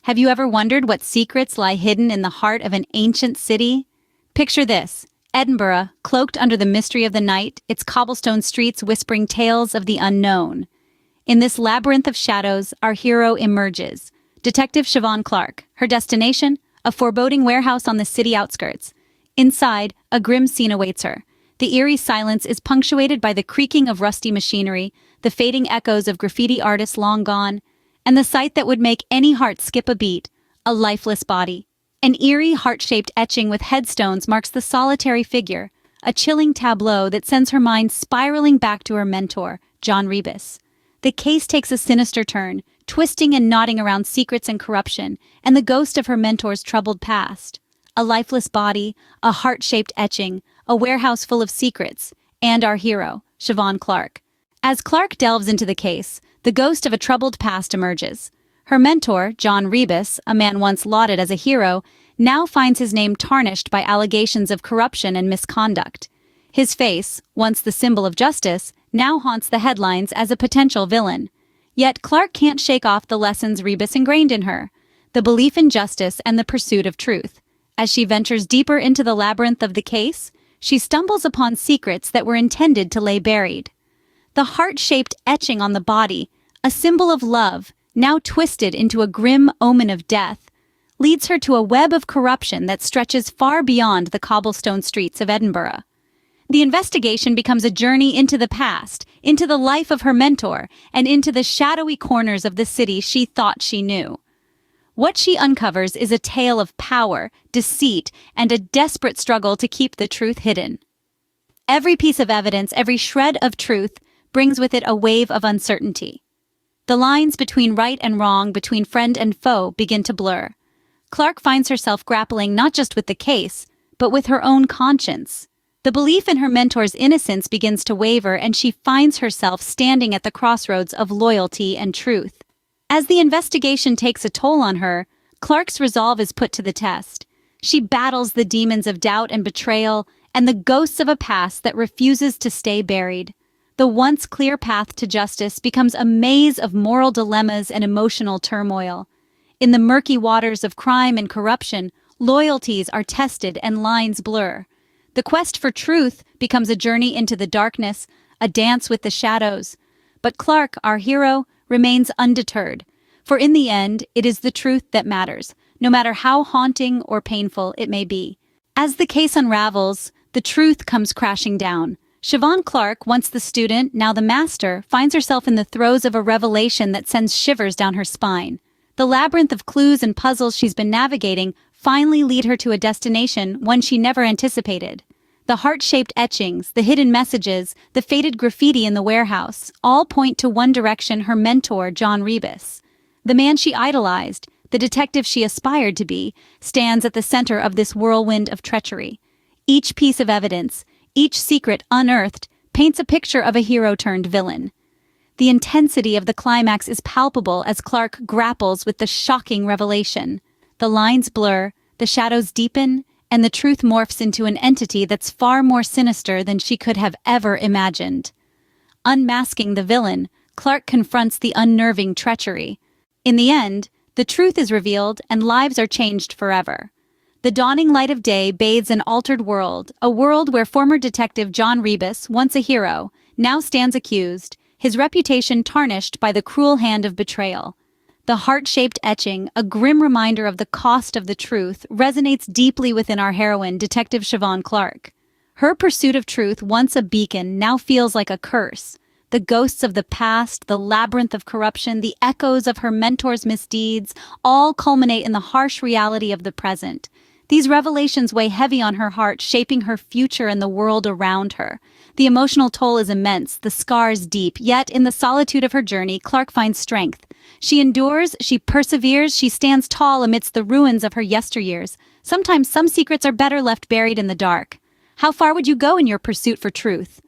Have you ever wondered what secrets lie hidden in the heart of an ancient city? Picture this: Edinburgh, cloaked under the mystery of the night, its cobblestone streets whispering tales of the unknown. In this labyrinth of shadows, our hero emerges. Detective Siobhan Clarke. Her destination? A foreboding warehouse on the city outskirts. Inside, a grim scene awaits her. The eerie silence is punctuated by the creaking of rusty machinery, the fading echoes of graffiti artists long gone, and the sight that would make any heart skip a beat: a lifeless body. An eerie, heart-shaped etching with headstones marks the solitary figure, a chilling tableau that sends her mind spiraling back to her mentor, John Rebus. The case takes a sinister turn, twisting and knotting around secrets and corruption, and the ghost of her mentor's troubled past. A lifeless body, a heart-shaped etching, a warehouse full of secrets, and our hero, Siobhan Clarke. As Clarke delves into the case, the ghost of a troubled past emerges. Her mentor, John Rebus, a man once lauded as a hero, now finds his name tarnished by allegations of corruption and misconduct. His face, once the symbol of justice, now haunts the headlines as a potential villain. Yet Clarke can't shake off the lessons Rebus ingrained in her: the belief in justice and the pursuit of truth. As she ventures deeper into the labyrinth of the case, she stumbles upon secrets that were intended to lay buried. The heart-shaped etching on the body, a symbol of love, now twisted into a grim omen of death, leads her to a web of corruption that stretches far beyond the cobblestone streets of Edinburgh. The investigation becomes a journey into the past, into the life of her mentor, and into the shadowy corners of the city she thought she knew. What she uncovers is a tale of power, deceit, and a desperate struggle to keep the truth hidden. Every piece of evidence, every shred of truth, brings with it a wave of uncertainty. The lines between right and wrong, between friend and foe, begin to blur. Clarke finds herself grappling not just with the case, but with her own conscience. The belief in her mentor's innocence begins to waver, and she finds herself standing at the crossroads of loyalty and truth. As the investigation takes a toll on her, Clarke's resolve is put to the test. She battles the demons of doubt and betrayal, and the ghosts of a past that refuses to stay buried. The once clear path to justice becomes a maze of moral dilemmas and emotional turmoil. In the murky waters of crime and corruption, loyalties are tested and lines blur. The quest for truth becomes a journey into the darkness, a dance with the shadows. But Clarke, our hero, remains undeterred, for in the end, it is the truth that matters, no matter how haunting or painful it may be. As the case unravels, the truth comes crashing down. Siobhan Clarke, once the student, now the master, finds herself in the throes of a revelation that sends shivers down her spine. The labyrinth of clues and puzzles she's been navigating finally lead her to a destination, one she never anticipated. The heart-shaped etchings, the hidden messages, the faded graffiti in the warehouse, all point to one direction: her mentor, John Rebus. The man she idolized, the detective she aspired to be, stands at the center of this whirlwind of treachery. Each piece of evidence, each secret unearthed, paints a picture of a hero-turned-villain. The intensity of the climax is palpable as Clarke grapples with the shocking revelation. The lines blur, the shadows deepen, and the truth morphs into an entity that's far more sinister than she could have ever imagined. Unmasking the villain, Clarke confronts the unnerving treachery. In the end, the truth is revealed and lives are changed forever. The dawning light of day bathes an altered world, a world where former detective John Rebus, once a hero, now stands accused, his reputation tarnished by the cruel hand of betrayal. The heart-shaped etching, a grim reminder of the cost of the truth, resonates deeply within our heroine, Detective Siobhan Clarke. Her pursuit of truth, once a beacon, now feels like a curse. The ghosts of the past, the labyrinth of corruption, the echoes of her mentor's misdeeds, all culminate in the harsh reality of the present. These revelations weigh heavy on her heart, shaping her future and the world around her. The emotional toll is immense, the scars deep, yet in the solitude of her journey, Clarke finds strength. She endures, she perseveres, she stands tall amidst the ruins of her yesteryears. Sometimes some secrets are better left buried in the dark. How far would you go in your pursuit for truth?